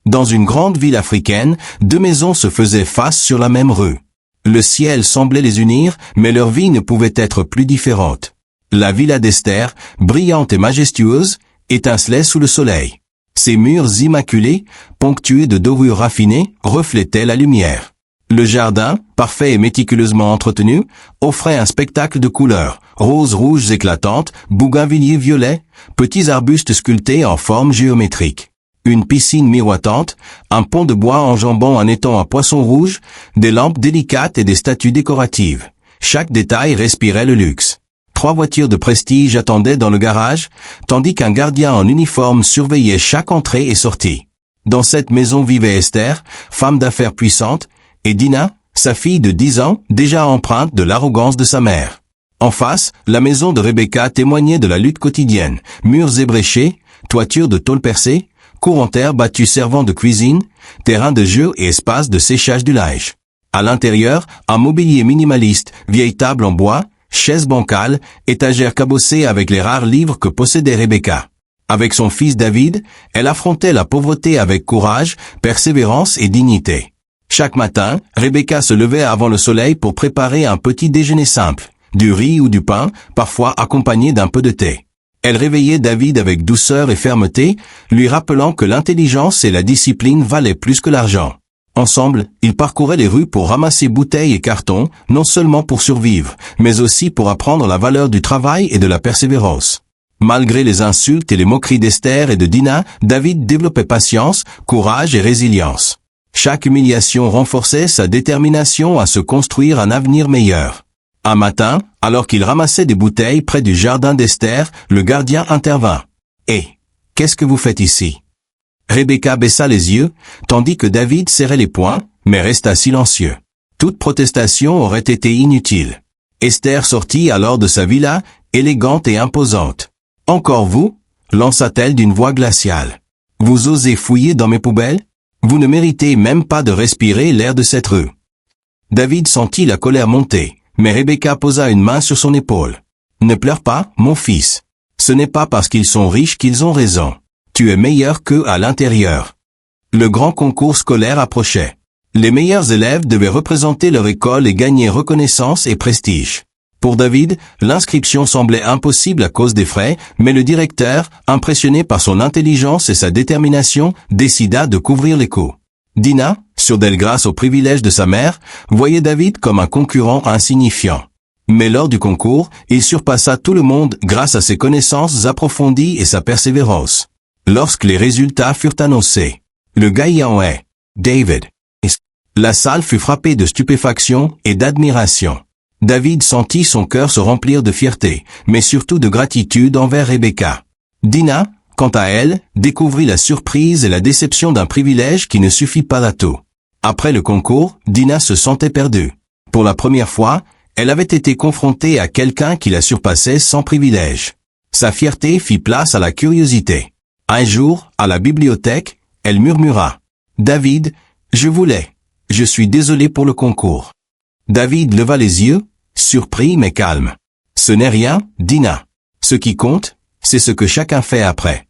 Dans une grande ville africaine, deux maisons se faisaient face sur la même rue. Le ciel semblait les unir, mais leur vie ne pouvait être plus différente. La villa d'Esther, brillante et majestueuse, étincelait sous le soleil. Ses murs immaculés, ponctués de dorures raffinées, reflétaient la lumière. Le jardin, parfait et méticuleusement entretenu, offrait un spectacle de couleurs, roses rouges éclatantes, bougainvilliers violets, petits arbustes sculptés en forme géométrique. Une piscine miroitante, un pont de bois enjambant un étang à poissons rouges, des lampes délicates et des statues décoratives. Chaque détail respirait le luxe. 3 voitures de prestige attendaient dans le garage, tandis qu'un gardien en uniforme surveillait chaque entrée et sortie. Dans cette maison vivait Esther, femme d'affaires puissante, et Dina, sa fille de 10 ans, déjà empreinte de l'arrogance de sa mère. En face, la maison de Rebecca témoignait de la lutte quotidienne, murs ébréchés, toitures de tôle percée, cours en terre battue servant de cuisine, terrain de jeu et espace de séchage du linge. À l'intérieur, un mobilier minimaliste, vieille table en bois, chaises bancales, étagères cabossées avec les rares livres que possédait Rebecca. Avec son fils David, elle affrontait la pauvreté avec courage, persévérance et dignité. Chaque matin, Rebecca se levait avant le soleil pour préparer un petit déjeuner simple, du riz ou du pain, parfois accompagné d'un peu de thé. Elle réveillait David avec douceur et fermeté, lui rappelant que l'intelligence et la discipline valaient plus que l'argent. Ensemble, ils parcouraient les rues pour ramasser bouteilles et cartons, non seulement pour survivre, mais aussi pour apprendre la valeur du travail et de la persévérance. Malgré les insultes et les moqueries d'Esther et de Dina, David développait patience, courage et résilience. Chaque humiliation renforçait sa détermination à se construire un avenir meilleur. Un matin, alors qu'il ramassait des bouteilles près du jardin d'Esther, le gardien intervint. « Hé, qu'est-ce que vous faites ici ?» Rebecca baissa les yeux, tandis que David serrait les poings, mais resta silencieux. Toute protestation aurait été inutile. Esther sortit alors de sa villa, élégante et imposante. « Encore vous ?» lança-t-elle d'une voix glaciale. « Vous osez fouiller dans mes poubelles ? Vous ne méritez même pas de respirer l'air de cette rue. » David sentit la colère monter, mais Rebecca posa une main sur son épaule. « Ne pleure pas, mon fils. Ce n'est pas parce qu'ils sont riches qu'ils ont raison. Tu es meilleur qu'eux à l'intérieur. » Le grand concours scolaire approchait. Les meilleurs élèves devaient représenter leur école et gagner reconnaissance et prestige. Pour David, l'inscription semblait impossible à cause des frais, mais le directeur, impressionné par son intelligence et sa détermination, décida de couvrir les coûts. Dina, sûre d'elle grâce au privilège de sa mère, voyait David comme un concurrent insignifiant. Mais lors du concours, il surpassa tout le monde grâce à ses connaissances approfondies et sa persévérance. Lorsque les résultats furent annoncés, le gagnant est David. La salle fut frappée de stupéfaction et d'admiration. David sentit son cœur se remplir de fierté, mais surtout de gratitude envers Rebecca. Dina, quant à elle, découvrit la surprise et la déception d'un privilège qui ne suffit pas à tout. Après le concours, Dina se sentait perdue. Pour la première fois, elle avait été confrontée à quelqu'un qui la surpassait sans privilège. Sa fierté fit place à la curiosité. Un jour, à la bibliothèque, elle murmura « David, je suis désolé pour le concours. » David leva les yeux, surpris mais calme. « Ce n'est rien, Dina. Ce qui compte, c'est ce que chacun fait après. »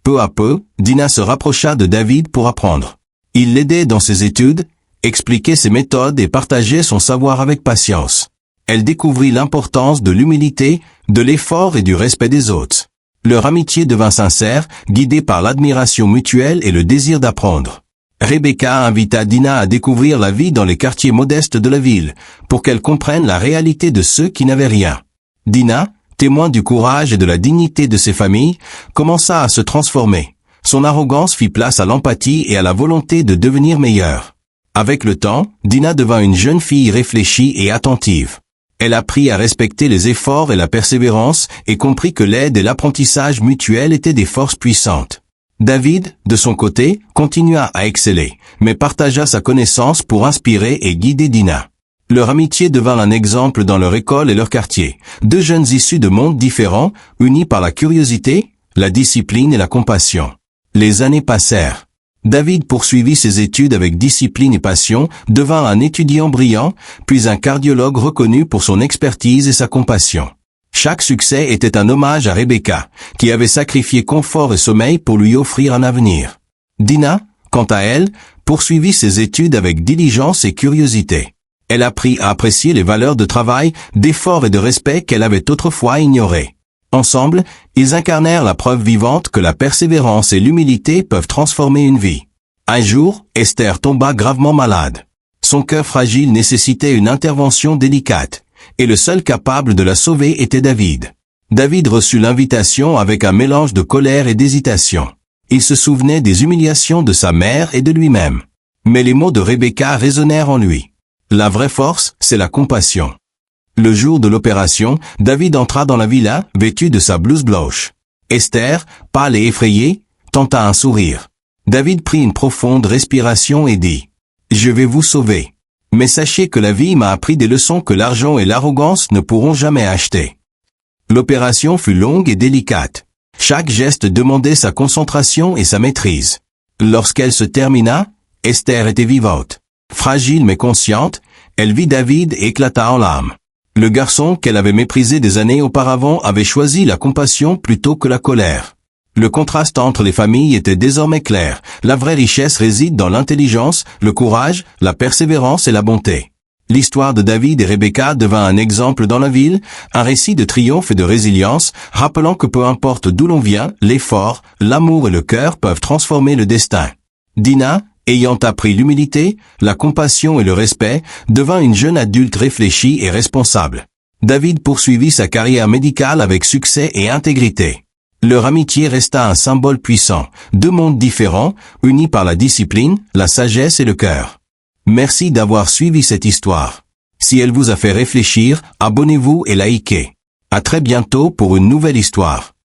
Peu à peu, Dina se rapprocha de David pour apprendre. Il l'aidait dans ses études, expliquait ses méthodes et partageait son savoir avec patience. Elle découvrit l'importance de l'humilité, de l'effort et du respect des autres. Leur amitié devint sincère, guidée par l'admiration mutuelle et le désir d'apprendre. Rebecca invita Dina à découvrir la vie dans les quartiers modestes de la ville, pour qu'elle comprenne la réalité de ceux qui n'avaient rien. Dina, témoin du courage et de la dignité de ses familles, commença à se transformer. Son arrogance fit place à l'empathie et à la volonté de devenir meilleure. Avec le temps, Dina devint une jeune fille réfléchie et attentive. Elle apprit à respecter les efforts et la persévérance et comprit que l'aide et l'apprentissage mutuel étaient des forces puissantes. David, de son côté, continua à exceller, mais partagea sa connaissance pour inspirer et guider Dina. Leur amitié devint un exemple dans leur école et leur quartier. Deux jeunes issus de mondes différents, unis par la curiosité, la discipline et la compassion. Les années passèrent. David poursuivit ses études avec discipline et passion, devint un étudiant brillant, puis un cardiologue reconnu pour son expertise et sa compassion. Chaque succès était un hommage à Rebecca, qui avait sacrifié confort et sommeil pour lui offrir un avenir. Dina, quant à elle, poursuivit ses études avec diligence et curiosité. Elle apprit à apprécier les valeurs de travail, d'effort et de respect qu'elle avait autrefois ignorées. Ensemble, ils incarnèrent la preuve vivante que la persévérance et l'humilité peuvent transformer une vie. Un jour, Esther tomba gravement malade. Son cœur fragile nécessitait une intervention délicate, et le seul capable de la sauver était David. David reçut l'invitation avec un mélange de colère et d'hésitation. Il se souvenait des humiliations de sa mère et de lui-même. Mais les mots de Rebecca résonnèrent en lui. La vraie force, c'est la compassion. Le jour de l'opération, David entra dans la villa, vêtu de sa blouse blanche. Esther, pâle et effrayée, tenta un sourire. David prit une profonde respiration et dit « Je vais vous sauver. Mais sachez que la vie m'a appris des leçons que l'argent et l'arrogance ne pourront jamais acheter. » L'opération fut longue et délicate. Chaque geste demandait sa concentration et sa maîtrise. Lorsqu'elle se termina, Esther était vivante. Fragile mais consciente, elle vit David et éclata en larmes. Le garçon qu'elle avait méprisé des années auparavant avait choisi la compassion plutôt que la colère. Le contraste entre les familles était désormais clair. La vraie richesse réside dans l'intelligence, le courage, la persévérance et la bonté. L'histoire de David et Rebecca devint un exemple dans la ville, un récit de triomphe et de résilience, rappelant que peu importe d'où l'on vient, l'effort, l'amour et le cœur peuvent transformer le destin. Dina, ayant appris l'humilité, la compassion et le respect, devint une jeune adulte réfléchie et responsable. David poursuivit sa carrière médicale avec succès et intégrité. Leur amitié resta un symbole puissant, deux mondes différents, unis par la discipline, la sagesse et le cœur. Merci d'avoir suivi cette histoire. Si elle vous a fait réfléchir, abonnez-vous et likez. À très bientôt pour une nouvelle histoire.